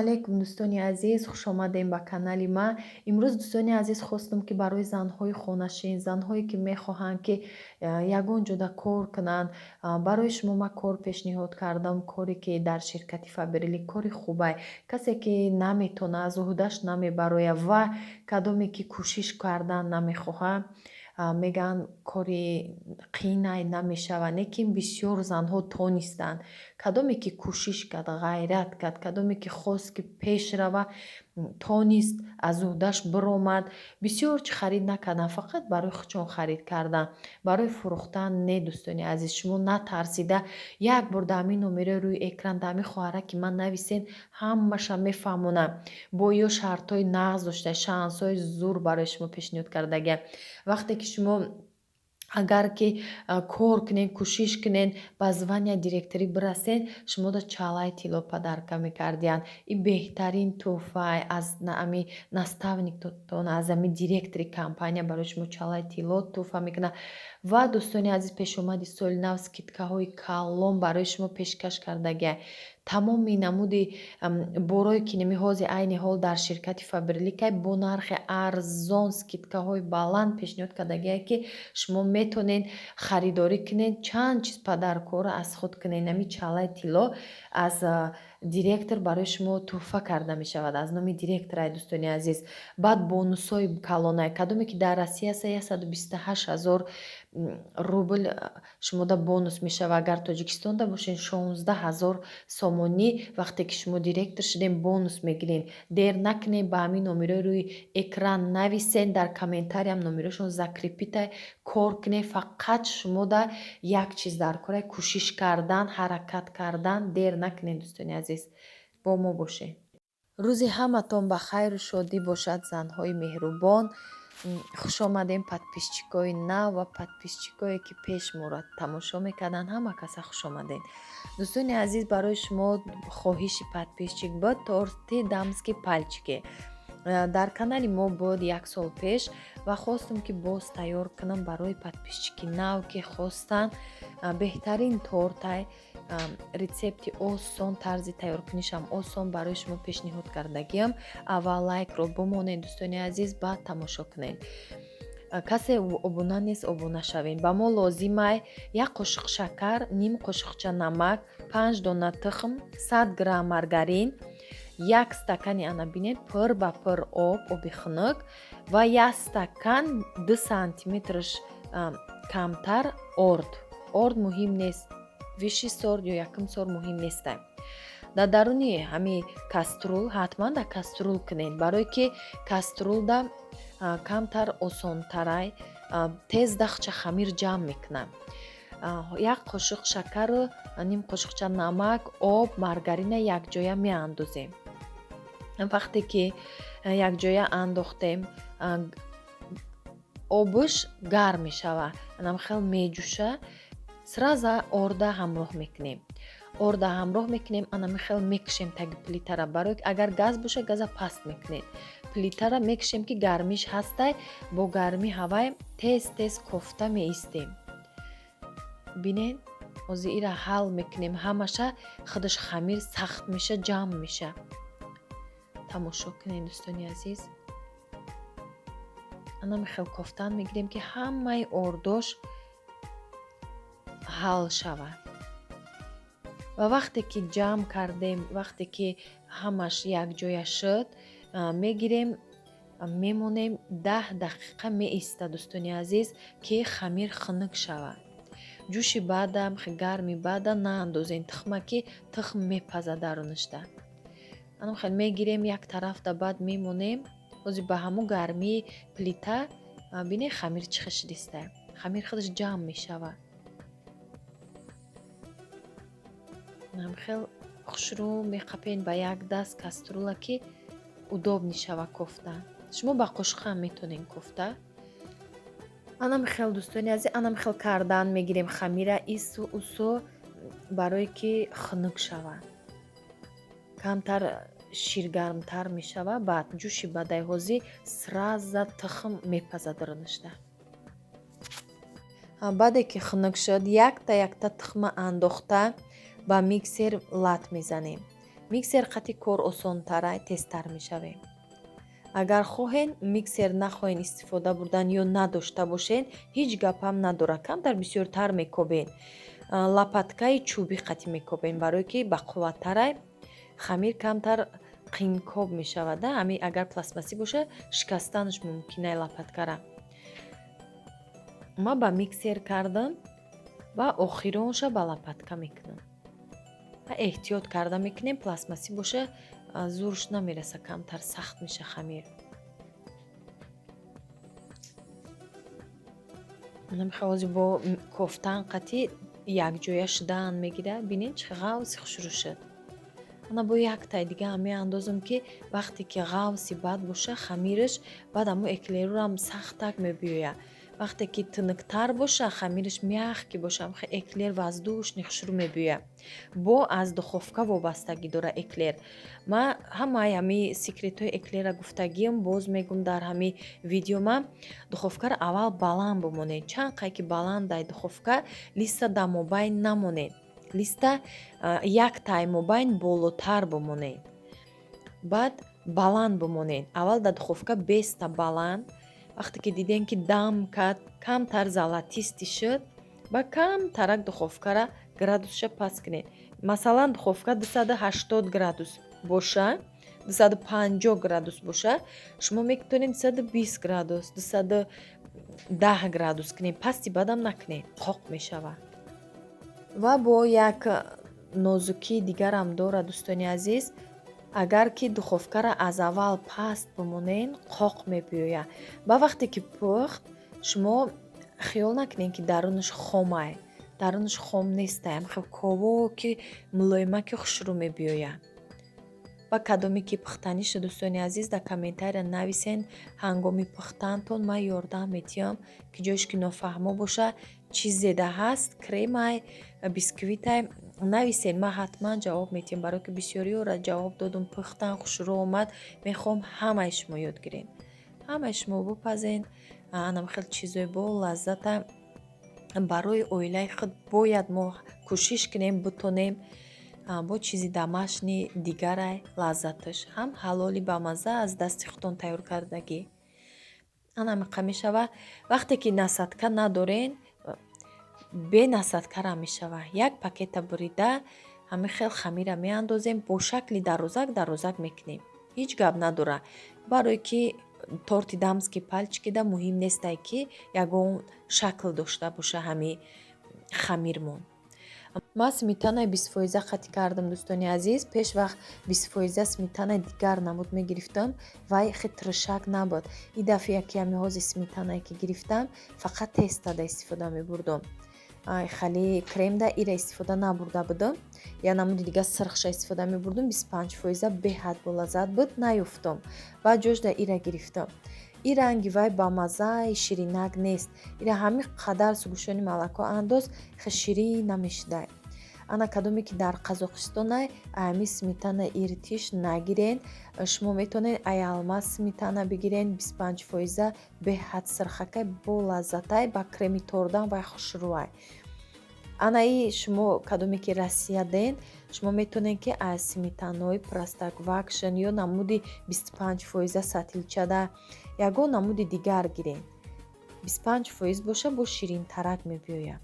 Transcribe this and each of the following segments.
алайкум дӯстони азиз, хушомадем ба канали ман. Имрӯз дӯстони азиз хостам ки барои занҳои хонашин, занҳое ки мехоҳанд ки ягон ҷода кор кунанд, барои шумо ман кор пешниҳод кардам, коре ки дар ширкати Фабрилик кори хубай. Касе ки наметона, аз уҳдаш намебароя ва кадоме ки кӯшиш кардан намехоҳад, мегӯянд кори қиинай намешавад, лекин бисёр занҳо тонистанд. Кадоме ки кӯшиш кард, ғайрат кард, кадоме ки хост ки пеш рава, тонист, аз уҳдаш биромад. Бисёр чӣ харид накардан, фақат барои худшон харид кардан, барои фурӯхтан не. Дӯстони азиз, шумо натарсида як бор дар ҳамин номеро рӯи экран дар ҳамин хоҳараки ман нависен, ҳамаша мефаҳмонам. Бо ё шартҳои нағз дошта, шансҳои зур барои шумо пешниҳод кардагиам. Вақте ки шумо агар ки кор кунед, кӯшиш кунед, ба звания директорӣ бирасед, шуморо чалаи тилло падарка мекардиянд. И беҳтарин тӯҳфа аз ами наставниктон, аз ами директори компания барои шумо чалаи тилло тӯҳфа мекунад. Ва дӯстони азиз, пешомади соли нав скидкаҳои калон барои шумо пешкаш кардагиам. Тамоми намуди борҳои кинемиҳози айни ҳол дар ширкати Фабрилика бо нархи арзон, скидкаҳои баланд пешниҳод кардагиам ки шумо метонед харидорӣ кунед, чанд чиз падаркора аз худ кунед. Нами чалаи тилло аз директор барои шумо тӯҳфа карда мешавад, аз номи директор. Ай дӯстони азиз, баъд бонусҳои калонай, кадоме ки дар Россия 128,000 рубл шумода бонус мешавад. Агар Тоҷикистонда бошед 16,000 сомонӣ. Вақте ки шумо директор шудем, бонус мегиред. Дер накунед, ба ҳамин номерои рӯи экран нависен, дар комментариям номерошон закрепитай, кор кунед. Фақат шумода як чиз даркора, кӯшиш кардан, ҳаракат кардан. Дер накунед дӯстони азиз, бо мо бошед. рӯзи ҳаматон ба хайру шодӣ бошад, занҳои меҳрубон. хушомадем подписчикои нав ва подписчикое ки пеш моро тамошо мекарданд, ҳама каса хушомадем. дӯстони азиз, барои шумо хоҳиши подписчик буд, торти дамски пальчики дар канали мо буд 1 сол пеш ва хостам ки боз тайёр кунам барои подписчики нав ки хостанд. беҳтарин тортай, рецепти осон, тарзи тайёркунишам осон барои шумо пешниҳод кардагиам. аввал лайкро бумонед дӯстони азиз, баъд тамошо кунед. касе обуна нест, обуна шавед. ба мо лозимай 1 қошиқ шакар, ним қошиқча намак, 5 дона тухм, 100 грамм маргарин, 1 стакани анабинед пур ба пур об, оби хунук ва 1 стакан 2 сантиметраш камтар орд. Орд муҳим нест, виши сорт ё якум сорт муҳим нестай. дар даруни ҳами каструл, ҳатман дар каструл кунед, барое ки каструлда камтар осонтарай, тез дахча хамир ҷамъ мекунад. 1 қошиқ шакару ним қошиқча намак, об, маргарина якҷоя меандозем. вақте ки якҷоя андохтем, обуш гарм мешавад, анам хел меҷӯша, сраза орда ҳамроҳ мекунем. орда ҳамроҳ мекунем, анами хел мекушем таги плитара, барои агар газ боша, газа паст мекунед. плитара мекушем ки гармиш ҳастай, бо гарми ҳавай тез тез кофта меистем. бинед, ҳозир ира ҳал мекунем, ҳамаша худаш хамир сахт меша, ҷамъ меша. тамошо кунед дӯстони азиз. анами хел кофтан мегирем ки ҳамаи ордош ҳал шавад. ва вақте ки ҷамъ кардем, вақте ки ҳамаш якҷоя шуд, мегирем, мемонем 10 дақиқа меиста дӯстони азиз, ки хамир хунук шавад. ҷӯши баъдам, гарми баъда наандозем тухма, ки тухм мепаза дарунашда. анам хел мегирем, як тарафда баъд мемонем. ҳозир ба ҳамун гармии плита бинед хамир чӣ хел шудистай. хамир худаш ҷамъ мешавад. хел хушрӯ меқапен ба як даст каструла, ки удобни шава кофта. шумо ба қошиқ ҳам метонед кофта. анам хел дӯстони азиз, анам хел кардан мегирем хамира ису усу, барое ки хунук шавад. камтар ширгармтар мешавад. баъд ҷӯши баъдай ҳозир сраза тухм мепаза дарунашда. баъде ки хунук шуд, якта якта тухма андохта ба миксер лат мезанем. миксер қати кор осонтара, тезтар мешавем. агар хоҳен миксер нахоҳен истифода бурдан ё надошта бошен, ҳеҷ гапам надора, камтар бисёртар мекобен. лопаткаи чӯбӣ қати мекобен, барое ки бақувваттара хамир камтар қинкоб мешавада. Ҳамин агар пластмассӣ боша, шикастанаш мумкина лопаткара. ма ба миксер кардам ва охиронша ба лопатка мекунам. ва эҳтиёт карда мекунем, пластмассӣ боша зурш намераса, камтар сахт меша хамир. намехози бо кофтан қати якҷоя шудан мегира. Бинед чӣ ғавси хушрӯ шуд. ана бо яктай дига ҳам меандозам ки вақте ки ғавси бад боша хамираш баъд амо эклерурам сахтак мебиёя. вақте ки тунуктар боша хамираш мягки боша, эклер воздушни хушрӯ мебиёя. бо аз духовка вобастагӣ дора эклер. ма ҳамаи ҳами секретҳои эклера гуфтагиам боз мегум дар ҳами видеома. духовкаро аввал баланд бимонед. чанд қай ки баланд дай духовка, листа дар мобайн намонед. листа як тай мобайн болотар бимонед. баъд баланд бимонед. аввал дар духовка беста баланд. вақте ки дидем ки дам кард, камтар золотистӣ шуд, ба камтарак духовкара градусша паст кунед. масалан духовка 280 градус боша, 250 градус боша, шумо метавонед 220 градус, 210 градус кунед. пасти бадам накунед, қоқ мешавад. ва бо як нозукии дигарам дора дӯстони азиз, агар ки духовкара аз аввал паст бимонен, қоқ мебиёя. ба вақте ки пухт, шумо хиёл накунед ки дарунаш хомай. дарунаш хом нестае, ково ки мулоимаки хушрӯ мебиёя. ва кадоме ки пухтанӣ шуд, дӯстони азиз, дар комментария нависен. ҳангоми пухтантон ман ёрдам метиҳам, ки ҷоеш ки нофаҳмо боша, чӣ зеда ҳаст, кремай, бисквитай, нависен. ман ҳатман ҷавоб метиҳам, барое ки бисёриёра ҷавоб додум, пухтан хушрӯ омад. мехоҳам ҳамаи шумо ёд гирен, ҳамаи шумо бипазен. анам хел чизои бо лаззата барои оилаи худ бояд мо кӯшиш кунем битонем бо чизи домашний дигарай лаззаташ ҳам ҳалоли бамазза аз дасти худтон тайёр кардагӣ. анамиқа мешава. вақте ки насадка надорен, бе насадкара мешава. як пакета бурида ҳамин хел хамира меандозем, бо шакли дарозак мекунем. ҳеҷ гап надора. барое ки торти дамский пальчикида муҳим нестай ки ягон шакл дошта боша ҳамин хамирмон. ман сметанаи 20% қати кардам, дӯстони азиз. пешвақт 20% сметанаи дигар намуд мегирифтам, вай хеле тиршак набуд. ин дафъа яке ҳамиҳози сметанае ки гирифтам, фақат тестада истифода мебурдам. хали кремда ира истифода набурда будам. я намуди дига сирхша истифода мебурдам, 25% беҳад болаззат буд, наёфтам. баъд ҷошда ира гирифтам. ин ранги вай ба маззаи ширинак нест. ира ҳамин қадар сугӯшони молоко андоз, хе ширин намешудай. ана кадоме ки дар қазоқистонай ами сметана иртиш нагирен, шумо метавонед аялма сметана бигирен, 25% беҳад сирхакай, бо лаззатай, ба креми тордан вай хушрӯай. ана и шумо кадоме ки Россия ден, шумо метавонед ки аз сметанои простоквашн ё намуди 25% сатилчада ягон намуди дигар гирен. 25% боша, бо ширинтарак мебиёя.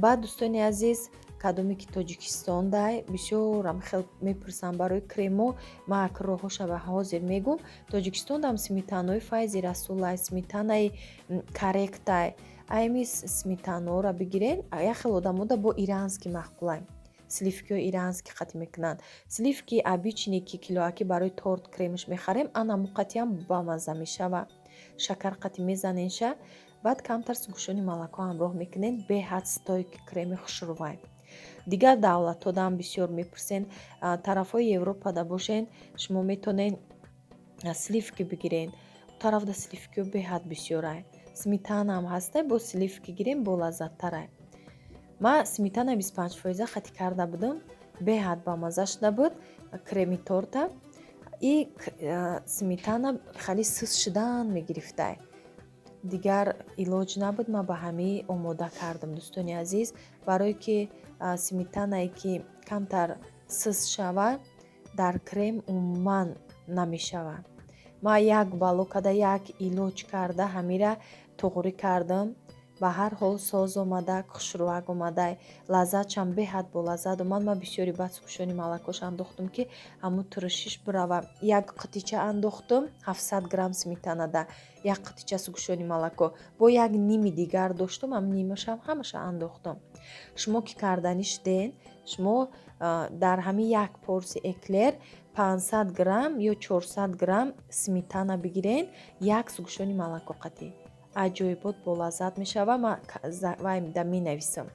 баъд дӯстони азиз, кадоме ки Тоҷикистон дай бисёрам хел мепурсам барои кремо, ман як роҳоша ба ҳозир мегум. Тоҷикистон дам сметанои Файзи Расулай, сметанаи корректай, айми сметанора бигирен. як хел одамода бо иранский махкулай, сливкиҳои иранский қати мекунанд. сливки обични ки килоаки барои торт кремаш мехарем, анамо қатиам бамазза мешава. шакар қати мезаненша, баъд камтар сугӯшони молоко ҳамроҳ мекунен, беҳад стойки креми хушрӯвай. дигар давлатҳодам бисёр мепурсен. тарафҳои Европада бошен, шумо метавонед сливки бигирен. тарафда сливкиҳо беҳад бисёрай. сметанаам ҳастай, бо сливки гирем, бо лаззаттарай. ман сметана 25% қати карда будам, беҳад бамазза шуда буд креми торта. и сметана хали сус шудан мегирифтай. дигар илоҷ набуд, ман ба ҳамин омода кардам, дӯстони азиз, барое ки сметанае ки камтар сус шава, дар крем умуман намешавад. ман як балокада як илоҷ карда ҳамира туғрӣ кардам. ба ҳар ҳол соз омада, хушрӯак омада, лаззатшам беҳад болаззат омад. ман бисёри баъд сукушони малакош андохтам ки ҳамун туршиш бирава. як қитича андохтам 700 грамм сметанада, як қитича сукушони малако. бо як ними дигар доштам, ҳам нимашам ҳамаша андохтам. шумо ки карданиш ден, шумо дар ҳамин як порси эклер 500 грамм ё 400 грамм сметана бигирен, як сукушони малако қатӣ. аҷоибот болаззат мешава. ман вайда менависам,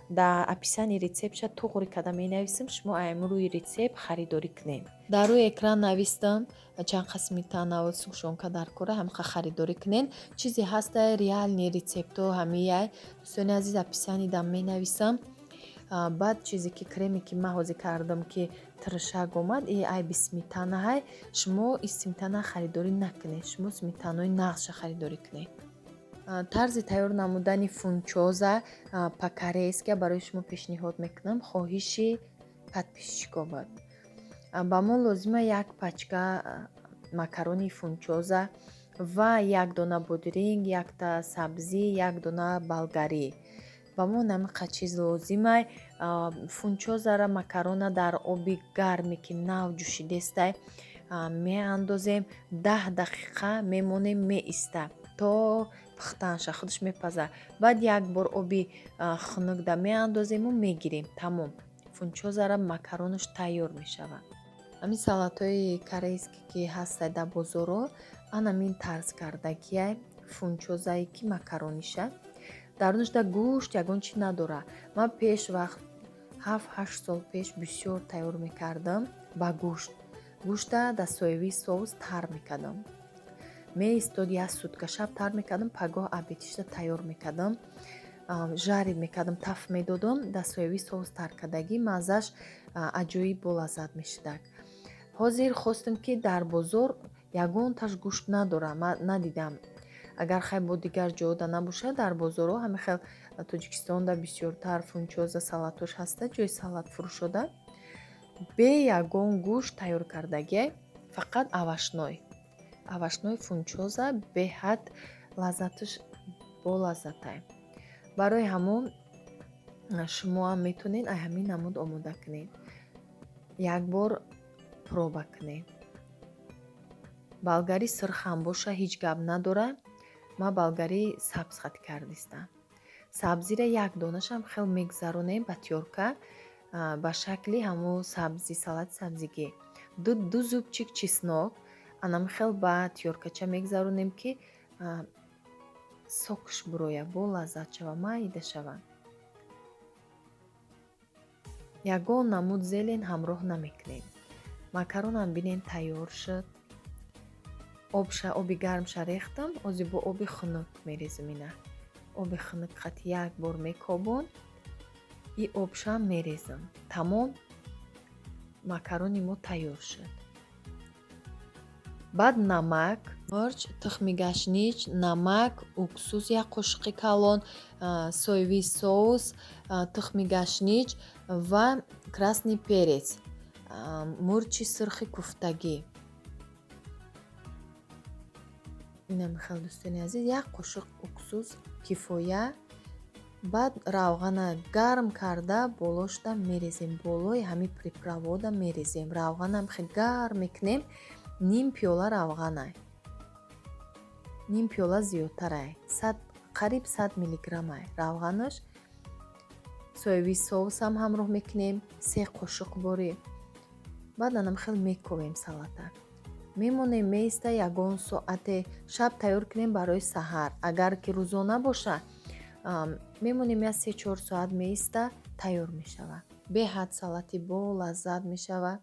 дар описани рецептша туғри када менависам. шумо аям рӯи рецепт харидорӣ кунед. дар рӯи экран навистам чанқа сметана ва сукушонка дар кора, ҳамқа харидорӣ кунед. чизе ҳаста реални рецептҳо ҳамияй дӯстони азиз описанида менависам. баъд чизе ки креме ки ман ҳозир кардам ки тиршак омад, айби сметанаҳай. шумо ин сметана харидорӣ накунед, шумо сметанои нағзша харидорӣ кунед. тарзи тайёр намудани фунчоза по-корейски барои шумо пешниҳод мекунам. хоҳиши подписчиков буд. ба мо лозима як пачка макарони фунчоза ва як дона бодиринг, якта сабзӣ, як дона болгарӣ. ба мо намиқа чиз лозимай. фунчозара макарона дар оби гарме ки нав ҷӯшидестай меандозем. 10 дақиқа мемонем меиста то пухтанша, худаш мепаза. баъд як бор оби хунукда меандозему мегирем. тамом. фунчозара макаронаш тайёр мешавад. ҳамин салатҳои корейскӣ ки ҳастай дар бозоро анамин тарз кардагиай фунчозае ки макарониша. дарунашда гӯшт ягон чӣ надора. ман пеш вақт 7-8 сол пеш бисёр тайёр мекардам ба гӯшт. гӯшта дар соевии соус тар мекардам. меистод як сутка шаб тар мекардам, пагоҳ абедишда тайёр мекардам. жарид мекардам, таф медодам, дар соевии соус тар кардагӣ маззаш аҷоиб болаззат мешудак. ҳозир хостам ки дар бозор ягонташ гӯшт надорам, ман надидам. агар хай бо дигар ҷода набоша, дар бозорҳо ҳамин хел Тоҷикистонда бисёртар фунчоза салатош ҳаста, ҷои салат фурӯшода. бе ягон гӯшт тайёр кардагиай, фақат авашной фунчоза беҳад лаззаташ болаззатай. барои ҳамон шумоам метавонед ҳамин намуд омода кунед. як бор проба кунед. болгарӣ сирхам боша ҳеҷ гап надора. ман болгарӣ сабз хат кардистам. сабзира як донашам хел мегзаронем ба тёрка ба шакли ҳамон сабзи салати сабзигӣ. ду зубчик чеснок анам хел ба тёркача мегзаронем ки сокш буроя, бо лаззат шава, майда шава. ягон намуд зелен ҳамроҳ намекунем. макаронам бинен тайёр шуд. оби гармша рехтам. ҳозир бо оби хунук мерезам. ина оби хунук хат як бор мекобон. и обшам мерезам. тамом. макарони мо тайёр шуд. баъд намак, мирч, тухми гашнич, намак, уксус як қошиқи калон, соевии соус, тухми гашнич ва красный перец, мурчи сирхи куфтагӣ. инам хел дӯстони азиз, як қошиқ уксус кифоя. баъд равғана гарм карда болошда мерезем. болои ҳамин приправода мерезем. равғанам хел гарм мекунем. ним пиёла равғанай. ним пиёла зиёдтарай. қариб 100 миллиграммай равғанаш. соевии соусам ҳамроҳ мекунем. 3 қошиқ бори. баъд анам хел мековем салата. мемонем меиста ягон соате. шаб тайёр кунем барои саҳар. агар ки рӯзона боша мемонем як 3-4 соат меиста тайёр мешава. беҳад салати бо лаззат мешава.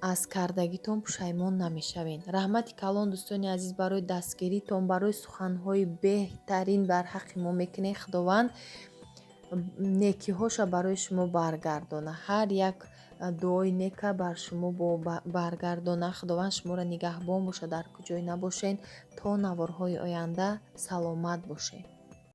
аз кардагитон пушаймон намешавед. раҳмати калон дӯстони азиз барои дастгиритон, барои суханҳои беҳтарин бар ҳаққи мо мекунед. худованд некиҳоша барои шумо баргардона. ҳар як дуои нека бар шумо баргардона. худованд шуморо нигаҳбон боша, дар куҷое набошед. то наворҳои оянда саломат бошед.